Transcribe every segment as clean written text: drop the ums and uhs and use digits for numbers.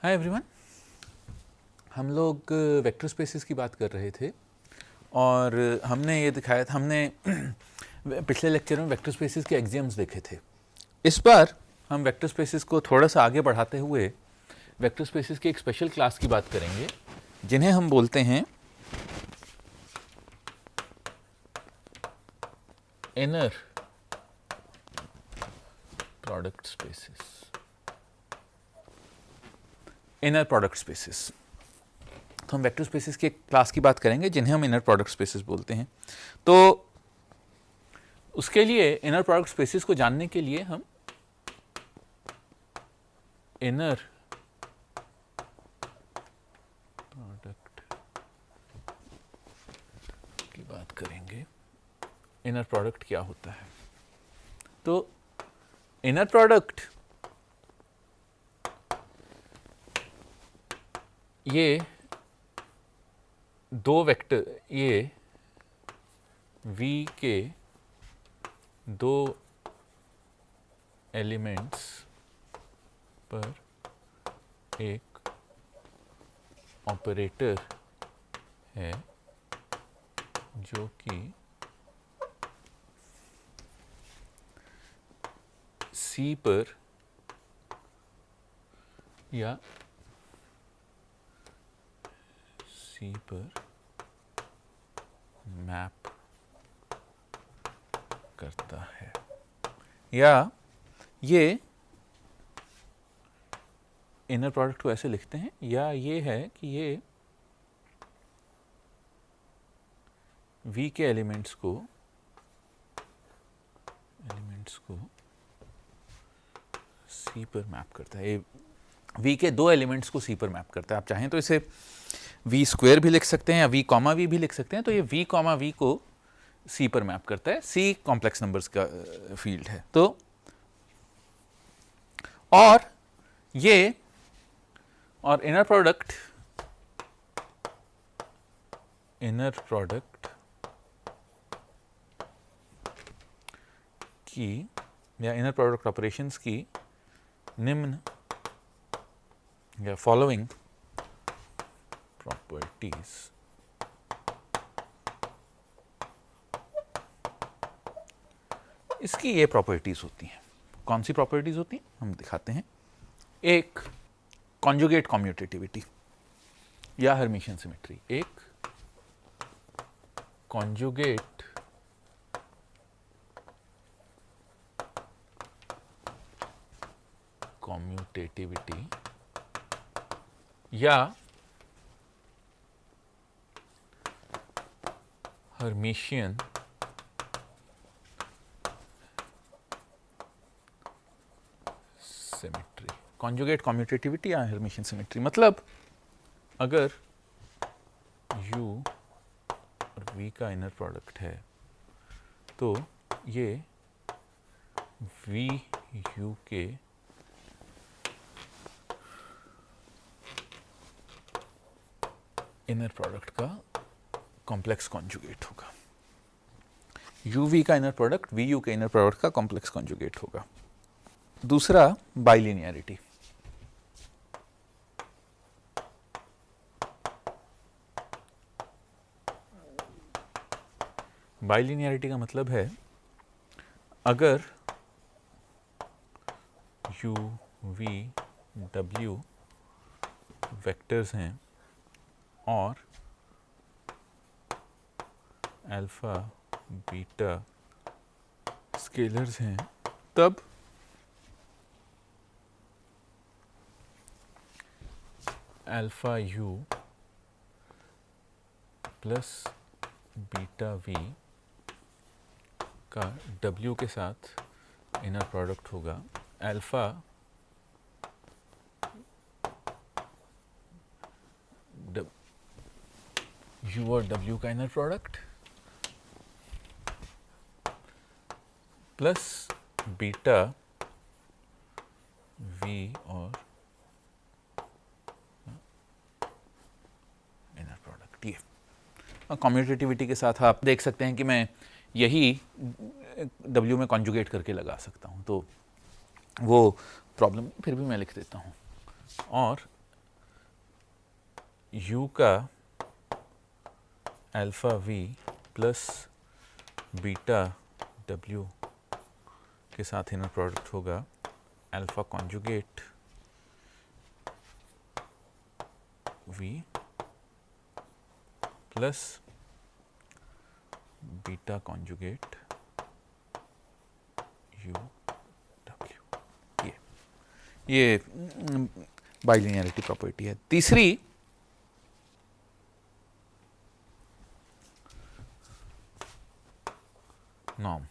Hi everyone, हम लोग vector spaces की बात कर रहे थे और हमने ये दिखाया था, हमने पिछले लेक्चर में वेक्टर स्पेसेस के एक्सियम्स देखे थे। इस बार हम वेक्टर स्पेसेस को थोड़ा सा आगे बढ़ाते हुए वेक्टर स्पेसेस की एक स्पेशल क्लास की बात करेंगे जिन्हें हम बोलते हैं inner product spaces. Inner product spaces, तो हम वेक्टर स्पेसेस की एक क्लास की बात करेंगे जिन्हें हम इनर प्रोडक्ट स्पेसेस बोलते हैं। तो उसके लिए इनर प्रोडक्ट स्पेसेस को जानने के लिए हम इनर प्रोडक्ट की बात करेंगे। इनर प्रोडक्ट क्या होता है? तो इनर प्रोडक्ट ये दो वेक्टर, ये V के दो एलिमेंट्स पर एक ऑपरेटर है जो कि C पर या C पर मैप करता है, या ये इनर प्रोडक्ट को ऐसे लिखते हैं, या ये है कि ये V के एलिमेंट्स को C पर मैप करता है। ये V के दो एलिमेंट्स को C पर मैप करता है। आप चाहें तो इसे V स्क्वायर भी लिख सकते हैं या V कॉमा V भी लिख सकते हैं। तो ये V कॉमा V को C पर मैप करता है। C कॉम्प्लेक्स नंबर्स का फील्ड है। तो और ये और इनर प्रोडक्ट की या इनर प्रोडक्ट ऑपरेशंस की निम्न या फॉलोइंग प्रॉपर्टीज इसकी ये प्रॉपर्टीज होती हैं। कौन सी प्रॉपर्टीज होती हैं हम दिखाते हैं। एक कॉन्जुगेट कम्यूटेटिविटी या हर्मिशियन सिमेट्री। एक कॉन्जुगेट कम्यूटेटिविटी या हर्मिशियन सिमेट्री। कॉन्जुगेट कम्यूटेटिविटी या हर्मिशियन सिमेट्री मतलब अगर U और V का इनर प्रोडक्ट है तो ये VU के इनर प्रोडक्ट का कॉम्प्लेक्स कॉन्जुगेट होगा। UV का इनर प्रोडक्ट VU के इनर प्रोडक्ट का कॉम्प्लेक्स कॉन्जुगेट होगा। दूसरा बाइलिनियरिटी। बाइलिनियरिटी का मतलब है अगर U, V, W वेक्टर्स हैं और अल्फा बीटा स्केलर्स हैं, तब alpha U plus beta V का W के साथ इनर प्रोडक्ट होगा अल्फा U और W का inner product plus beta V और इनर प्रोडक्ट। ये कम्यूटेटिविटी के साथ आप देख सकते हैं कि मैं यही W में कॉन्जुगेट करके लगा सकता हूँ, तो वो प्रॉब्लम फिर भी मैं लिख देता हूँ। और u का alpha v plus beta w के साथ इनर प्रोडक्ट होगा alpha conjugate v plus beta conjugate u w। ये बाइलिनियरिटी प्रॉपर्टी है। तीसरी नॉर्म,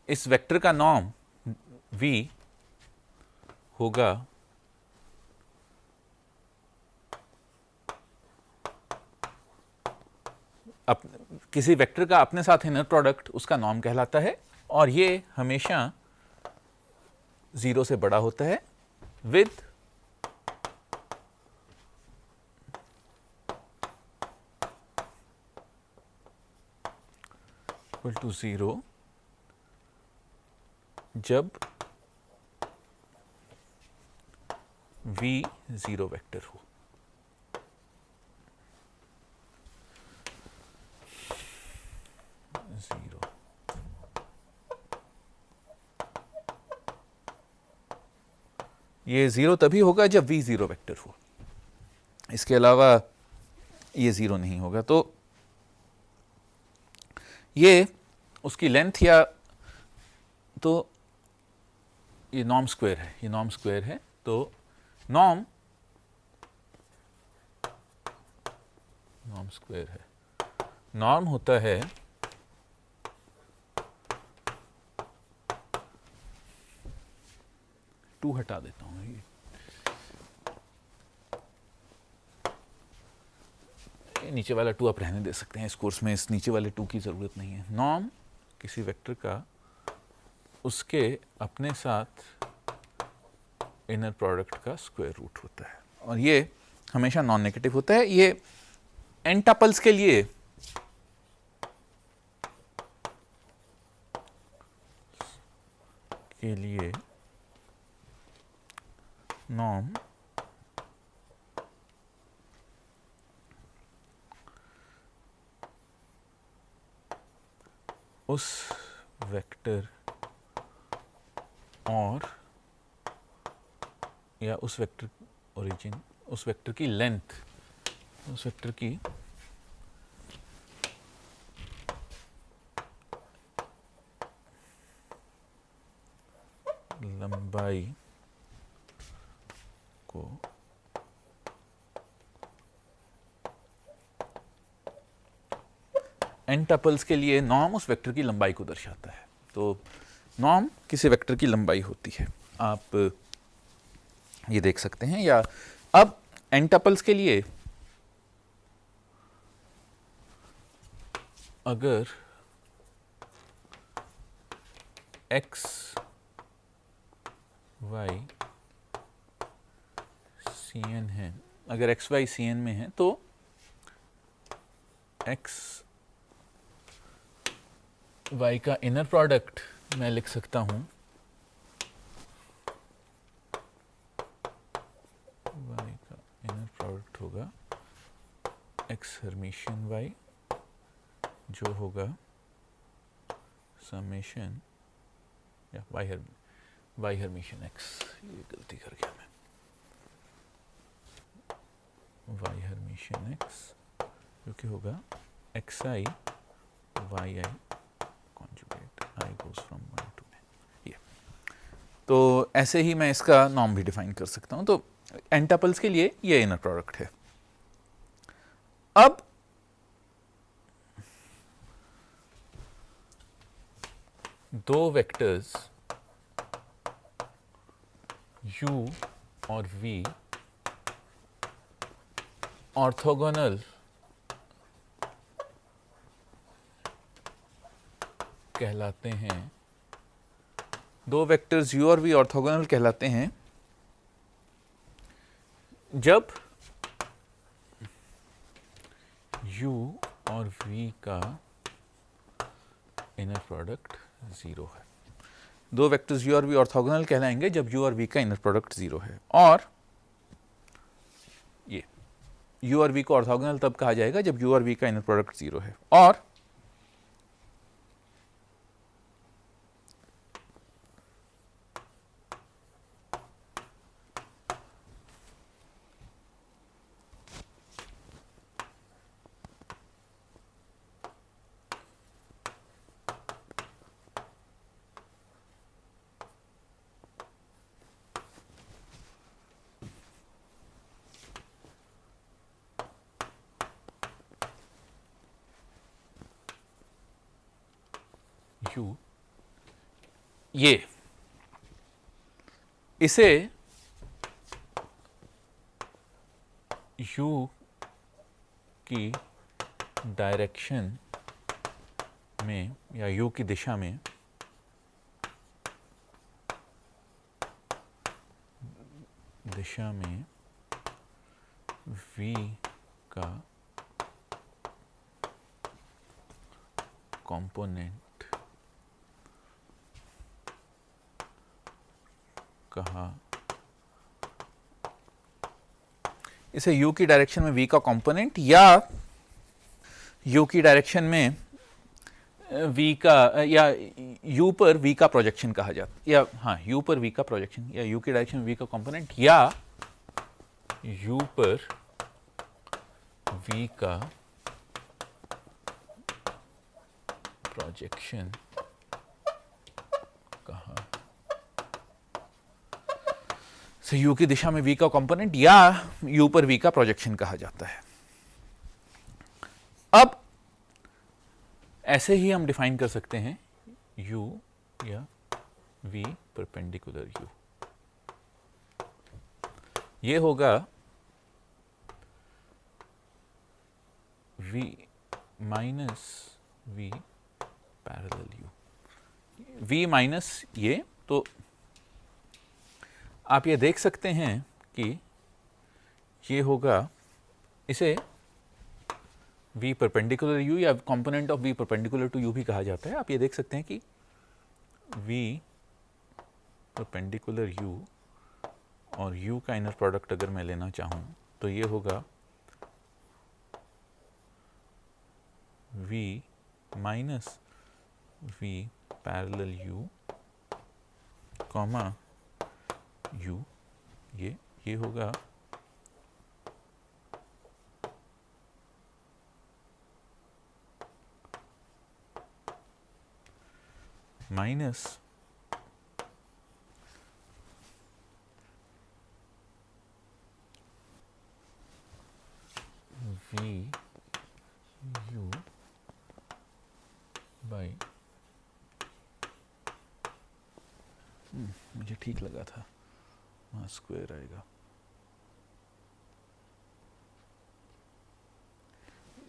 इस वेक्टर का नॉर्म v होगा किसी वेक्टर का अपने साथ इनर प्रोडक्ट उसका नॉर्म कहलाता है और ये हमेशा 0 से बड़ा होता है विद इक्वल टू 0 जब v 0 वेक्टर हो। ये 0 तभी होगा जब v 0 वेक्टर हो, इसके अलावा ये 0 नहीं होगा। तो ये उसकी लेंथ या तो ये नॉर्म स्क्वायर है, ये नॉर्म स्क्वायर है। तो नॉर्म स्क्वायर है, नॉर्म होता है टू हटा देता हूं, ये नीचे वाला 2 आप रहने दे सकते हैं, इस कोर्स में इस नीचे वाले 2 की जरूरत नहीं है। नॉर्म किसी वेक्टर का उसके अपने साथ इनर प्रोडक्ट का स्क्वायर रूट होता है और ये हमेशा नॉन नेगेटिव होता है। ये n टपल्स के लिए नॉर्म उस वेक्टर और या उस वेक्टर ओरिजिन, उस वेक्टर की लेंथ, उस वेक्टर की लंबाई को n टपल्स के लिए नॉर्म उस वेक्टर की लंबाई को दर्शाता है। तो नॉर्म किसी वेक्टर की लंबाई होती है, आप ये देख सकते हैं। या अब n टपल्स के लिए अगर x y cn है, अगर x y cn में है तो x y का इनर प्रोडक्ट मैं लिख सकता हूं y का इनर प्रोडक्ट होगा x हर्मिशियन y जो होगा समेशन या y हर्मिशियन x, ये गलती कर गया मैं, y हर्मिशियन x जो कि होगा xi yi conjugate I goes from 1 to n। ये तो ऐसे ही मैं इसका नॉर्म भी डिफाइन कर सकता हूं। तो n टपल्स के लिए ये इनर प्रोडक्ट है। अब दो वेक्टर्स u और v ऑर्थोगोनल कहलाते हैं, दो वेक्टर्स u और v ऑर्थोगोनल कहलाते हैं जब u और v का इनर प्रोडक्ट 0 है। दो वेक्टर्स u और v ऑर्थोगोनल कहलाएंगे जब u और v का इनर प्रोडक्ट 0 है, और ये u और v को ऑर्थोगोनल तब कहा जाएगा जब u और v का इनर प्रोडक्ट 0 है। और u ये इसे u की डायरेक्शन में या u की दिशा में v का कंपोनेंट कहा, इसे u की डायरेक्शन में v का कंपोनेंट या u की डायरेक्शन में v का या u पर v का प्रोजेक्शन कहा जाता, या हाँ u पर v का प्रोजेक्शन या u की डायरेक्शन में v का कंपोनेंट या u पर v का प्रोजेक्शन कहा। So, u की दिशा में v का कंपोनेंट या u पर v का प्रोजेक्शन कहा जाता है। अब ऐसे ही हम डिफाइन कर सकते हैं u या v परपेंडिकुलर u, ये होगा v minus v parallel u, v minus ये, तो आप ये देख सकते हैं कि ये होगा, इसे v परपेंडिकुलर u या component of v perpendicular to u भी कहा जाता है। आप ये देख सकते हैं कि v परपेंडिकुलर u और u का इनर प्रोडक्ट अगर मैं लेना चाहूँ तो ये होगा v minus v parallel u comma u, ये होगा माइनस v u बाई, मुझे ठीक लगा था वहाँ स्क्वायर आएगा,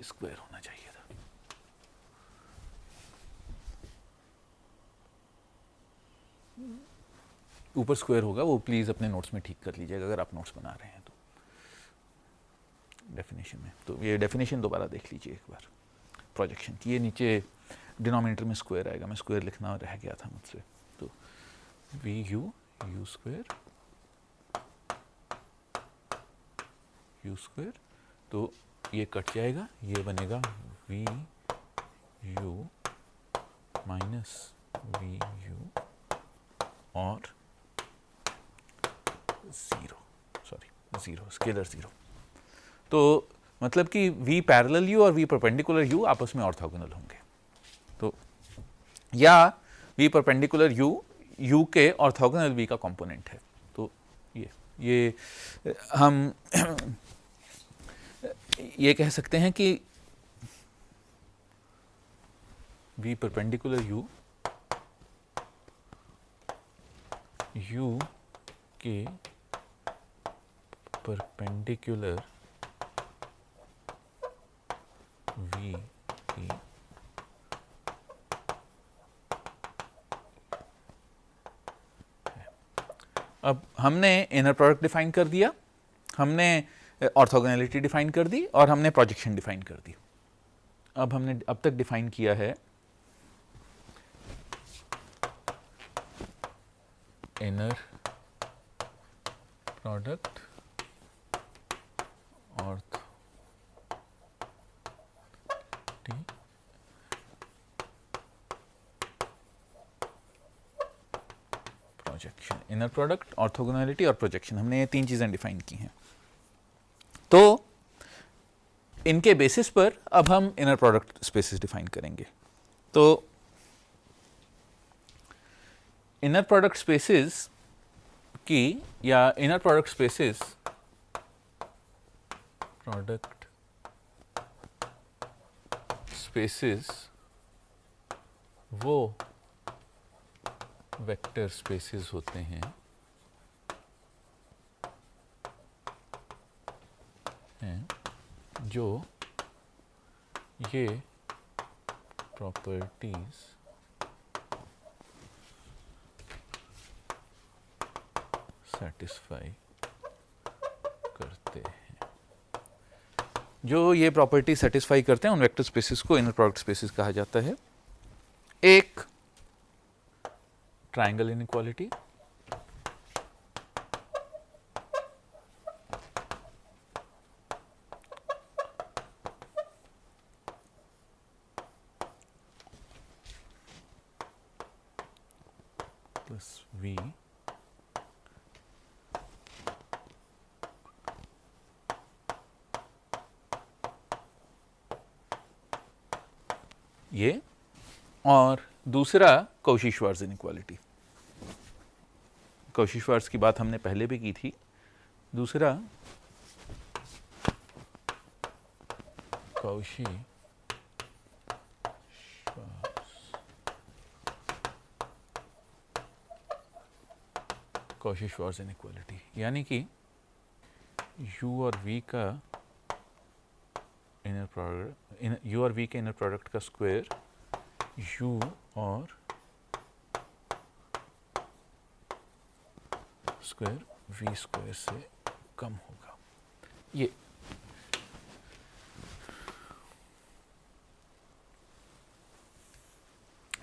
स्क्वायर होना चाहिए था। ऊपर स्क्वायर होगा, वो प्लीज अपने नोट्स में ठीक कर लीजिएगा अगर आप नोट्स बना रहे हैं तो। डेफिनेशन में तो ये डेफिनेशन दोबारा देख लीजिए एक बार प्रोजेक्शन की, ये नीचे डिनोमिनेटर में स्क्वायर आएगा, मैं स्क्वायर लिखना रह गया था मुझसे, तो v u u square u square, तो ये कट जाएगा, ये बनेगा v u minus v u और zero, sorry zero, scalar zero. तो मतलब कि v पैरेलल u और v परपेंडिकुलर u आपस में ऑर्थोगोनल होंगे, तो या v परपेंडिकुलर u के ऑर्थोगोनल v का कंपोनेंट है। तो ये हम ये कह सकते हैं कि v परपेंडिकुलर u के परपेंडिकुलर v की अब हमने इनर प्रोडक्ट डिफाइन कर दिया, हमने ऑर्थोगोनैलिटी डिफाइन कर दी और हमने प्रोजेक्शन डिफाइन कर दी। अब हमने अब तक डिफाइन किया है inner product ortho projection, inner product, orthogonality और प्रोजेक्शन, हमने ये 3 चीजें डिफाइन की हैं। तो इनके बेसिस पर अब हम इनर प्रोडक्ट स्पेसेस डिफाइन करेंगे। तो इनर प्रोडक्ट स्पेसेस की या इनर प्रोडक्ट स्पेसेस वो वेक्टर स्पेसेस होते हैं जो ये प्रॉपर्टीज सेटिस्फाई करते हैं। जो ये प्रॉपर्टी सेटिस्फाई करते हैं उन वेक्टर स्पेसेस को इनर प्रोडक्ट स्पेसेस कहा जाता है। एक ट्रायंगल इनइक्वालिटी, प्लस V ये, और दूसरा कौशी-श्वार्ट्ज इनइक्वालिटी। कौशी-श्वार्ट्ज की बात हमने पहले भी की थी। दूसरा कौशी-श्वार्ट्ज इनइक्वालिटी, यानी कि U और V का इनर प्रोडक्ट, U और V के इनर प्रोडक्ट का स्क्वायर U और स्क्वायर V स्क्वायर से कम होगा। ये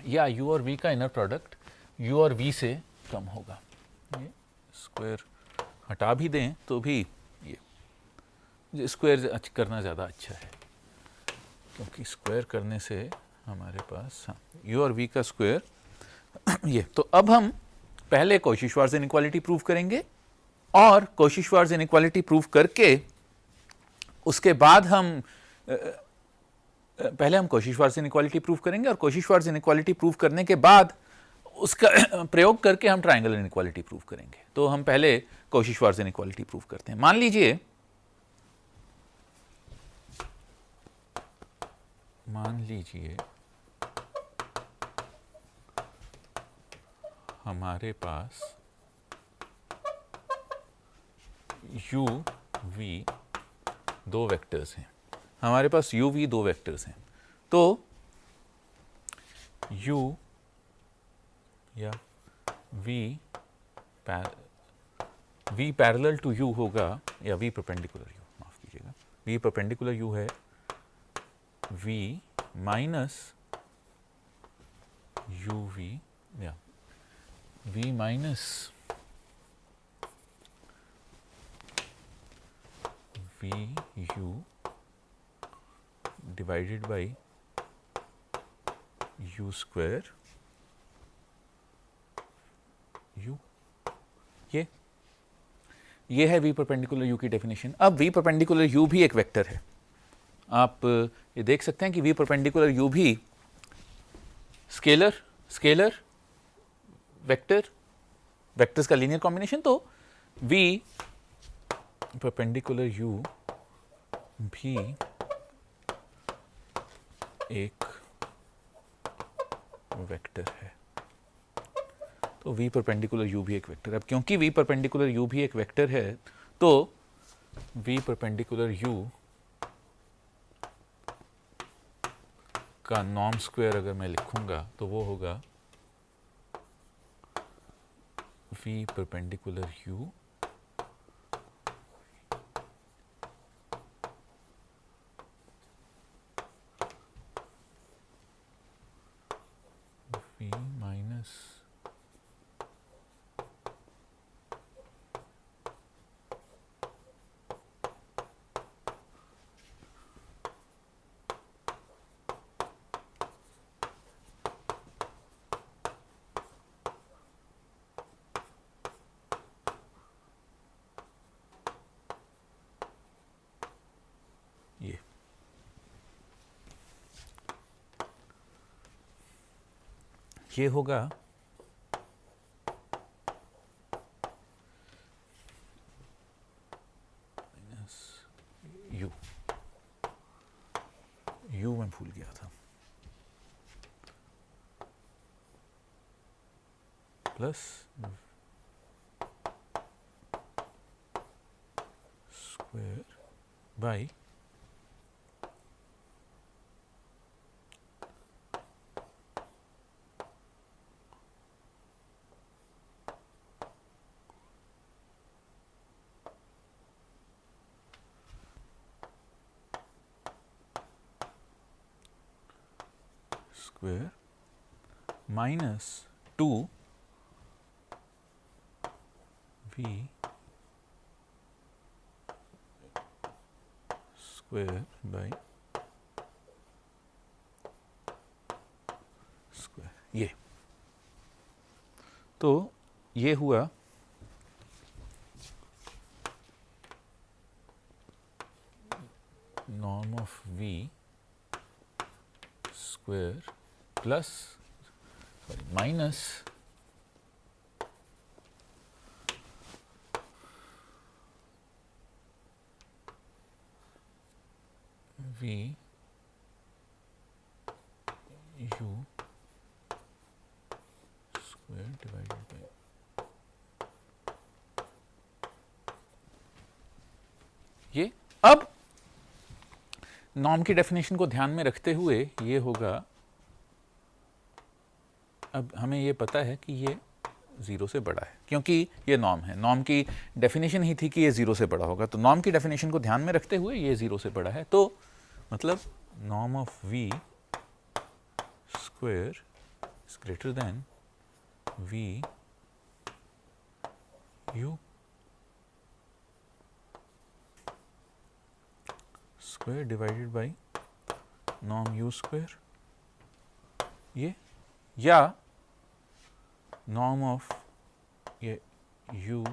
या U और V का इनर प्रोडक्ट U और V से कम होगा। ये स्क्वायर हटा भी दें तो भी ये स्क्वायर करना ज़्यादा अच्छा है, क्योंकि स्क्वायर करने से हमारे पास U और V का स्क्वायर ये। तो अब हम पहले कौशी-श्वार्ट्ज इनइक्वालिटी प्रूव करेंगे, और कौशी-श्वार्ट्ज इनइक्वालिटी प्रूव करके उसके बाद हम पहले हम कौशी-श्वार्ट्ज इनइक्वालिटी प्रूव करेंगे, और कौशी-श्वार्ट्ज इनइक्वालिटी प्रूव करने के बाद उसका प्रयोग करके हम ट्रायंगल इनइक्वालिटी प्रूव करेंगे। तो हम पहले कौशी-श्वार्ट्ज इनइक्वालिटी प्रूव करते हैं। मान लीजिए हमारे पास U V दो वेक्टर्स हैं। हमारे पास U V दो वेक्टर्स हैं। तो U या V पैरेलल टू U होगा, या V परपेंडिकुलर U, माफ कीजिएगा, V परपेंडिकुलर U है V माइनस UV, या V minus VU divided by U square U। ये है V परपेंडिकुलर U की डेफिनेशन। अब V परपेंडिकुलर U भी एक वेक्टर है। आप ये देख सकते हैं कि V परपेंडिकुलर U भी स्केलर वेक्टर्स का लीनियर कॉम्बिनेशन। तो V परपेंडिकुलर U भी एक वेक्टर है। तो V परपेंडिकुलर U भी एक वेक्टर है। अब क्योंकि V परपेंडिकुलर U भी एक वेक्टर है, तो V परपेंडिकुलर U का नॉर्म स्क्वायर अगर मैं लिखूंगा तो वो होगा V perpendicular U V minus ये होगा यू, यू मैं भूल गया था, plus square by square minus 2 v square by square. ये तो ये हुआ norm of v square plus minus v u square divided by ये। अब नॉर्म की डेफिनेशन को ध्यान में रखते हुए ये होगा, अब हमें ये पता है कि ये 0 से बड़ा है क्योंकि ये नॉर्म है, नॉर्म की डेफिनेशन ही थी कि ये 0 से बड़ा होगा, तो नॉर्म की डेफिनेशन को ध्यान में रखते हुए ये 0 से बड़ा है, तो मतलब norm of v square is greater than v u square divided by norm u square, ये, या नॉर्म ऑफ ये u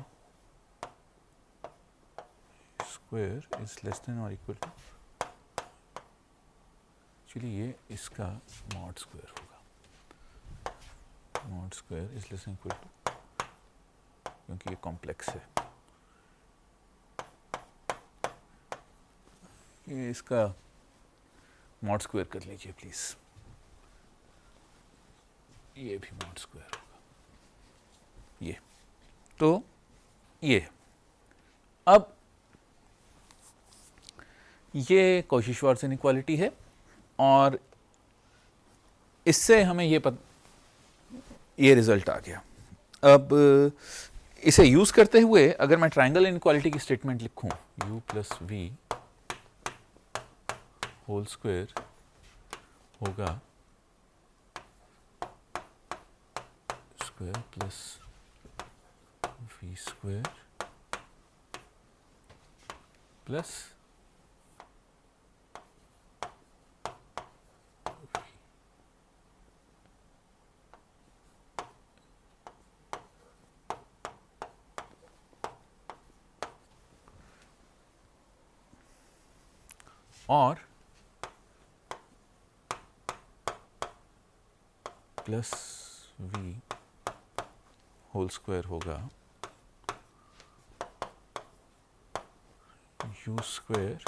square is less than और इक्वल टू, एक्चुअली ये इसका मॉड स्क्वायर होगा, mod square is less than equal to, क्योंकि ये complex है, ये इसका मॉड स्क्वायर कर लीजिए प्लीज, ये भी मॉड स्क्वायर होगा, ये तो ये। अब ये कॉची-श्वार्ट्ज इनइक्वालिटी है और इससे हमें ये रिजल्ट आ गया। अब इसे यूज करते हुए अगर मैं ट्रायंगल इनइक्वालिटी की स्टेटमेंट लिखूं, u प्लस वी होल स्क्वायर होगा square plus v square plus और प्लस v होल स्क्वायर होगा u square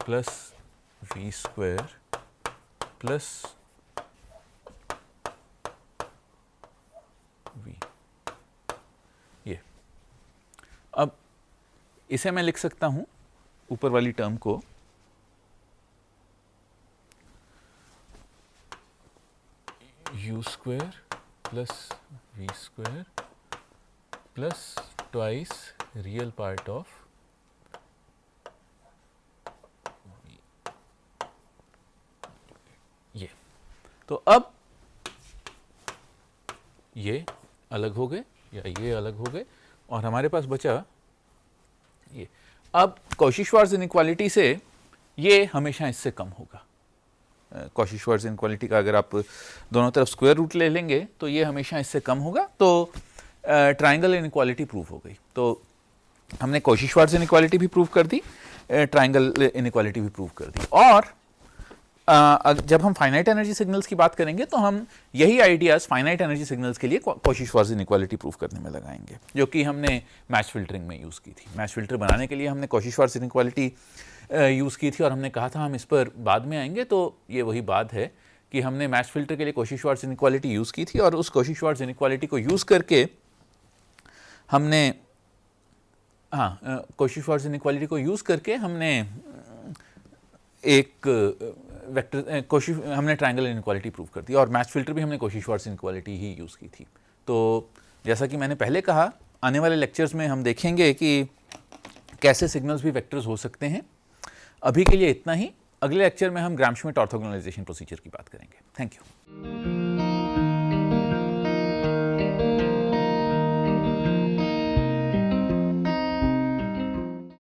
plus v square plus v। ये अब इसे मैं लिख सकता हूं ऊपर वाली टर्म को u square plus v square plus twice real part of ये। तो अब ये अलग हो गए या ये अलग हो गए और हमारे पास बचा ये। अब कॉची-श्वार्ट्ज इनइक्वालिटी से ये हमेशा इससे कम होगा। कॉची-श्वार्ट्ज इनइक्वालिटी का अगर आप दोनों तरफ स्क्वायर रूट ले लेंगे तो ये हमेशा इससे कम होगा, तो ट्रायंगल इनइक्वालिटी प्रूव हो गई। तो हमने कॉची-श्वार्ट्ज इनइक्वालिटी भी प्रूव कर दी, ट्रायंगल इनइक्वालिटी भी प्रूव कर दी। और जब हम फाइनाइट एनर्जी सिग्नल्स की बात करेंगे तो हम यही आइडियाज फाइनाइट एनर्जी सिग्नल्स के लिए कॉची-श्वार्ट्ज इनइक्वालिटी प्रूव करने में लगाएंगे, जो कि हमने मैच फिल्टरिंग में यूज़ की थी। मैच फिल्टर बनाने के लिए हमने कॉची-श्वार्ट्ज इनइक्वालिटी यूज़ की थी और हमने कहा था हम इस पर बाद में आएंगे। तो ये वही बात है कि हमने मैच फिल्टर के लिए कॉची-श्वार्ट्ज इनइक्वालिटी यूज़ की थी और उस कॉची-श्वार्ट्ज इनइक्वालिटी को यूज़ करके हमने कॉची-श्वार्ट्ज इनइक्वालिटी को यूज़ करके हमने एक वेक्टर हमने ट्रायंगल इनइक्वालिटी प्रूव कर दी और मैच फिल्टर भी हमने कॉची-श्वार्ट्ज इनइक्वालिटी ही यूज़ की थी। तो जैसा कि मैंने पहले कहा, आने वाले लेक्चर्स में हम देखेंगे कि कैसे सिग्नल्स भी वेक्टर्स हो सकते हैं। अभी के लिए इतना ही। अगले लेक्चर में हम ग्राम-श्मिट ऑर्थोगोनलाइजेशन प्रोसीजर की बात करेंगे। Thank you.